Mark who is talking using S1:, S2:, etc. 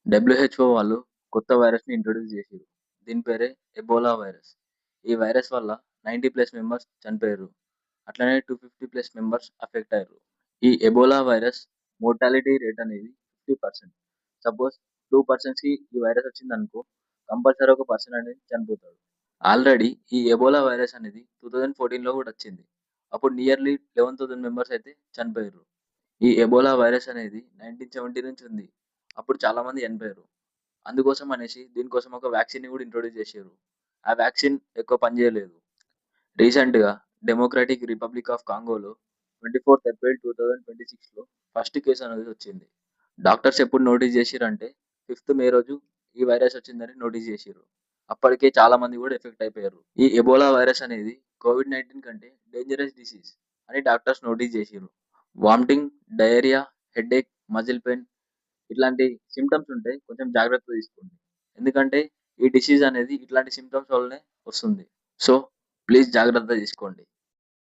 S1: WHO వాళ్ళు కొత్త వైరస్‌ని ఇంట్రొడ్యూస్ జేసిర్రు. దీని పేరే ఎబోలా వైరస్. ఈ వైరస్ వల్ల 90+ మెంబర్స్ చనిపోయిర్రు. అట్లనే 250+ మెంబర్స్ అఫెక్ట్ అయ్యారు. ఈ ఎబోలా వైరస్ మోర్టాలిటీ రేట్ అనేది 50%. సపోజ్ 2 పర్సన్స్‌కి ఈ వైరస్ వచ్చిందనుకో, కంపల్సరీ ఒక పర్సన్ అనేది చనిపోతాడు. ఆల్రెడీ ఈ ఎబోలా వైరస్ అనేది 2014లో కూడా వచ్చింది. అప్పుడు నియర్లీ 11,000 మెంబర్స్ అయితే చనిపోయిర్రు. ఈ ఎబోలా వైరస్ అనేది 1970 నుంచి ఉంది. అప్పుడు చాలా మంది చనిపోయారు. అందుకోసం అనేసి దీనికోసం ఒక వ్యాక్సిన్‌ని కూడా ఇంట్రొడ్యూస్ చేసిర్రు. ఆ వ్యాక్సిన్ ఎక్కువ పనిచేయలేదు. రీసెంట్‌గా డెమోక్రాటిక్ రిపబ్లిక్ ఆఫ్ కాంగోలో 24థ్ ఏప్రిల్ 2026లో ఫస్ట్ కేస్ అనేది వచ్చింది. డాక్టర్స్ ఎప్పుడు నోటీస్ చేసిర్రంటే 5థ్ మే రోజు ఈ వైరస్ వచ్చిందని నోటీస్ చేసిర్రు. అప్పటికే చాలా మంది కూడా ఎఫెక్ట్ అయిపోయారు. ఈ ఎబోలా వైరస్ అనేది కోవిడ్-19 కంటే డేంజరస్ డిసీజ్ అని డాక్టర్స్ నోటీస్ చేసిర్రు. Vomiting, diarrhoea, headache, muscle pain ఇట్లాంటి సింప్టమ్స్ ఉంటే కొంచెం జాగ్రత్త తీసుకోండి. ఎందుకంటే ఈ డిసీజ్ అనేది ఇట్లాంటి సింప్టమ్స్ వల్లనే వస్తుంది. సో, ప్లీజ్ జాగ్రత్త తీసుకోండి.